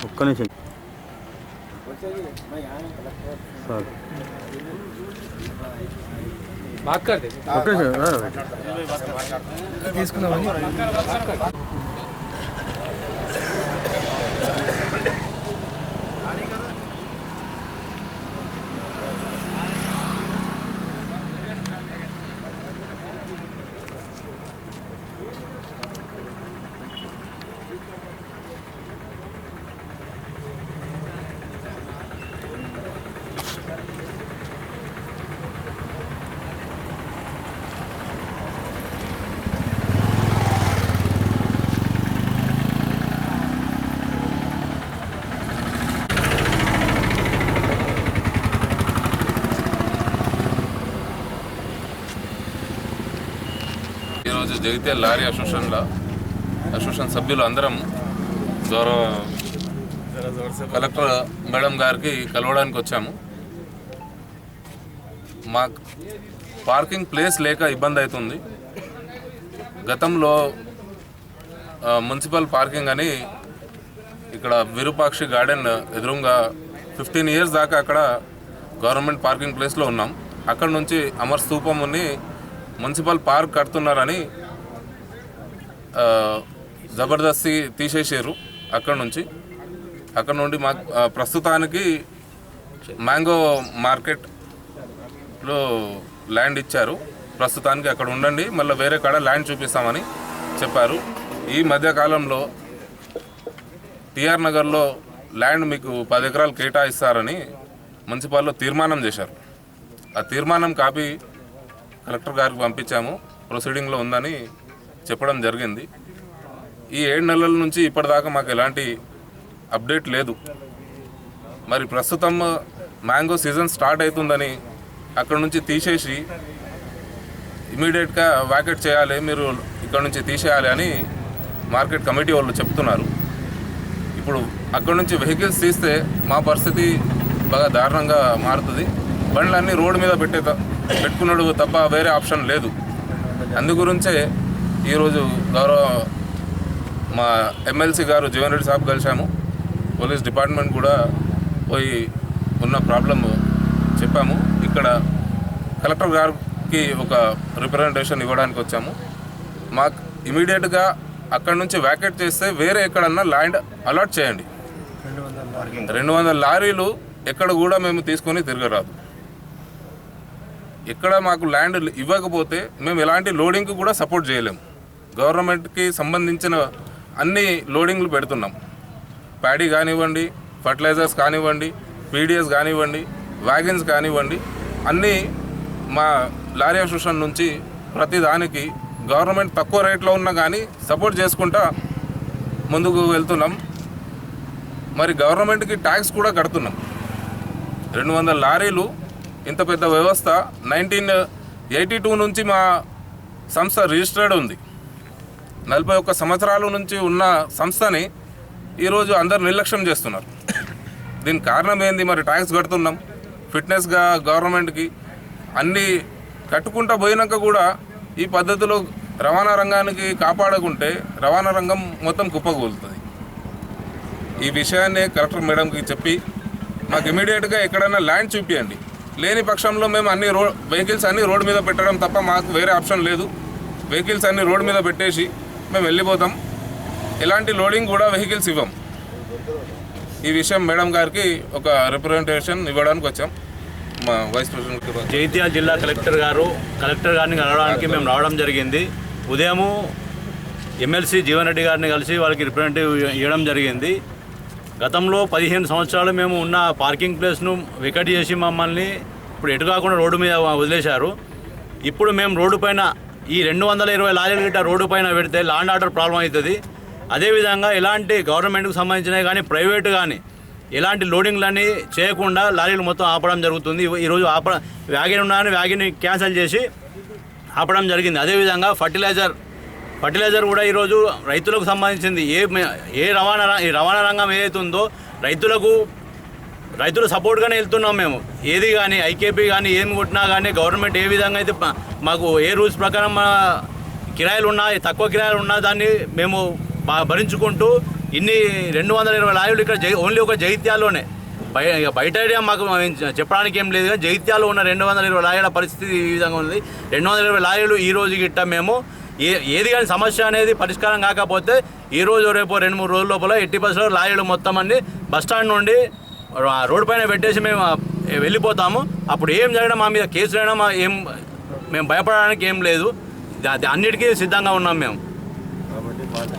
ఒక్క నిమిషం సార్ తీసుకున్నామని ఈరోజు జగిత్యాల లారీ అసోసియేషన్ సభ్యులు అందరం గౌరవ కలెక్టర్ మేడం గారికి కలవడానికి వచ్చాము. మాకు పార్కింగ్ ప్లేస్ లేక ఇబ్బంది అవుతుంది. గతంలో మున్సిపల్ పార్కింగ్ అని ఇక్కడ విరూపాక్షి గార్డెన్ ఎదురుగా 15 years దాకా అక్కడ గవర్నమెంట్ పార్కింగ్ ప్లేస్లో ఉన్నాం. అక్కడ నుంచి అమర్ స్తూపం ఉన్ని మున్సిపల్ పార్క్ కడుతున్నారని జబర్దస్తి తీసేసారు. అక్కడ నుండి మాకు ప్రస్తుతానికి మ్యాంగో మార్కెట్లో ల్యాండ్ ఇచ్చారు. ప్రస్తుతానికి అక్కడ ఉండండి, మళ్ళీ వేరే కాడ ల్యాండ్ చూపిస్తామని చెప్పారు. ఈ మధ్యకాలంలో టిఆర్ నగర్లో ల్యాండ్ మీకు 10 ఎకరాలు కేటాయిస్తారని మున్సిపాల్లో తీర్మానం చేశారు. ఆ తీర్మానం కాపీ కలెక్టర్ గారికి పంపించాము. ప్రొసీడింగ్లో ఉందని చెప్పడం జరిగింది. ఈ 7 నెలల నుంచి ఇప్పటిదాకా మాకు ఎలాంటి అప్డేట్ లేదు. మరి ప్రస్తుతం మ్యాంగో సీజన్ స్టార్ట్ అవుతుందని అక్కడ నుంచి తీసేసి ఇమీడియట్గా వ్యాకెట్ చేయాలి, మీరు ఇక్కడ నుంచి తీసేయాలి అని మార్కెట్ కమిటీ వాళ్ళు చెప్తున్నారు. ఇప్పుడు అక్కడ నుంచి వెహికల్స్ తీస్తే మా పరిస్థితి బాగా దారుణంగా మారుతుంది. బండ్లన్నీ రోడ్డు మీద పెట్టుకున్నాడు తప్ప వేరే ఆప్షన్ లేదు. అందుగురించే ఈరోజు గౌరవ మా ఎమ్మెల్సీ గారు జీవన్ రెడ్డి సాబ్ కలిసాము. పోలీస్ డిపార్ట్మెంట్ కూడా పోయి ఉన్న ప్రాబ్లం చెప్పాము. ఇక్కడ కలెక్టర్ గారికి ఒక రిప్రజెంటేషన్ ఇవ్వడానికి వచ్చాము. మాకు ఇమీడియట్గా అక్కడ నుంచి వ్యాకెట్ చేస్తే వేరే ఎక్కడన్నా ల్యాండ్ అలాట్ చేయండి. 200 లారీలు ఎక్కడ కూడా మేము తీసుకొని తిరగరాదు. ఎక్కడ మాకు ల్యాండ్ ఇవ్వకపోతే మేము ఎలాంటి లోడింగ్కి కూడా సపోర్ట్ చేయలేము. గవర్నమెంట్కి సంబంధించిన అన్ని లోడింగ్లు పెడుతున్నాం. ప్యాడీ కానివ్వండి, ఫర్టిలైజర్స్ కానివ్వండి, పీడిఎస్ కానివ్వండి, వ్యాగన్స్ కానివ్వండి, అన్నీ మా లారీ అసోసియేషన్ నుంచి ప్రతి దానికి గవర్నమెంట్ తక్కువ రేట్లో ఉన్నా కానీ సపోర్ట్ చేసుకుంటా ముందుకు వెళ్తున్నాం. మరి గవర్నమెంట్కి ట్యాక్స్ కూడా కడుతున్నాం. 200 లారీలు ఇంత పెద్ద వ్యవస్థ 1982 నుంచి మా సంస్థ రిజిస్టర్డ్ ఉంది. 41 సంవత్సరాల నుంచి ఉన్న సంస్థని ఈరోజు అందరు నిర్లక్ష్యం చేస్తున్నారు. దీనికి కారణం ఏంది? మరి ట్యాక్స్ కడుతున్నాం, ఫిట్నెస్గా గవర్నమెంట్కి అన్నీ కట్టుకుంటూ పోయినాక కూడా ఈ పద్ధతిలో రవాణా రంగానికి కాపాడకుంటే రవాణా రంగం మొత్తం కుప్పకూలుతుంది. ఈ విషయాన్ని కలెక్టర్ మేడంకి చెప్పి మాకు ఇమీడియట్గా ఎక్కడైనా ల్యాండ్ చూపించండి. లేని పక్షంలో మేము వెహికల్స్ అన్నీ రోడ్డు మీద పెట్టడం తప్ప మాకు వేరే ఆప్షన్ లేదు. వెహికల్స్ అన్నీ రోడ్డు మీద పెట్టేసి మేము వెళ్ళిపోతాం. ఎలాంటి లోడింగ్ కూడా వెహికల్స్ ఇవ్వం. ఈ విషయం మేడం గారికి ఒక రిప్రజెంటేషన్ ఇవ్వడానికి వచ్చాం. మా వైస్ ప్రెసిడెంట్ జగిత్యాల జిల్లా కలెక్టర్ గారిని కలవడానికి మేము రావడం జరిగింది. ఉదయము ఎమ్మెల్సీ జీవన్ రెడ్డి గారిని కలిసి వాళ్ళకి రిప్రజెంటేటివ్ ఇవ్వడం జరిగింది. గతంలో 15 సంవత్సరాలు మేము ఉన్న పార్కింగ్ ప్లేస్ను వికెట్ చేసి మమ్మల్ని ఇప్పుడు ఎటు కాకుండా రోడ్డు మీద వదిలేశారు. ఇప్పుడు మేము రోడ్డు పైన ఈ 220 లారీలు గిట్ట రోడ్డు పైన పెడితే ల్యాండ్ ఆర్డర్ ప్రాబ్లం అవుతుంది. అదేవిధంగా ఎలాంటి గవర్నమెంట్కు సంబంధించినవి కానీ ప్రైవేటు కానీ ఎలాంటి లోడింగ్లన్నీ చేయకుండా లారీలు మొత్తం ఆపడం జరుగుతుంది. ఈరోజు వ్యాగన్ ఉన్నాయని వ్యాగన్ని క్యాన్సిల్ చేసి ఆపడం జరిగింది. అదేవిధంగా ఫర్టిలైజర్ కూడా ఈరోజు రైతులకు సంబంధించింది ఏ రవాణా రంగం ఏదైతుందో రైతుల సపోర్ట్గానే వెళ్తున్నాం మేము. ఏది కానీ ఐకేపీ కానీ ఏం కొట్టినా కానీ గవర్నమెంట్ ఏ విధంగా అయితే మాకు ఏ రూల్స్ ప్రకారం కిరాయిలు ఉన్నా తక్కువ కిరాయిలు ఉన్నా దాన్ని మేము భరించుకుంటూ ఇన్ని 220 లారీలు ఇక్కడ ఓన్లీ ఒక జగిత్యాల్లోనే బయట ఏరియా మాకు చెప్పడానికి ఏం లేదు కానీ జగిత్యాల్లో ఉన్న 220 లారీల పరిస్థితి ఈ విధంగా ఉంది. 220 లారీలు ఈ రోజు గిట్ట మేము ఏది కానీ సమస్య అనేది పరిష్కారం కాకపోతే ఈ రోజు రేపు 2-3 రోజుల లోపల 80% లారీలు మొత్తం అన్ని బస్టాండ్ నుండి రోడ్డు పైన పెట్టేసి మేము వెళ్ళిపోతాము. అప్పుడు ఏం జరగడం మా మీద కేసులు అయినా మేము భయపడడానికి ఏం లేదు. అన్నిటికీ సిద్ధంగా ఉన్నాం మేము.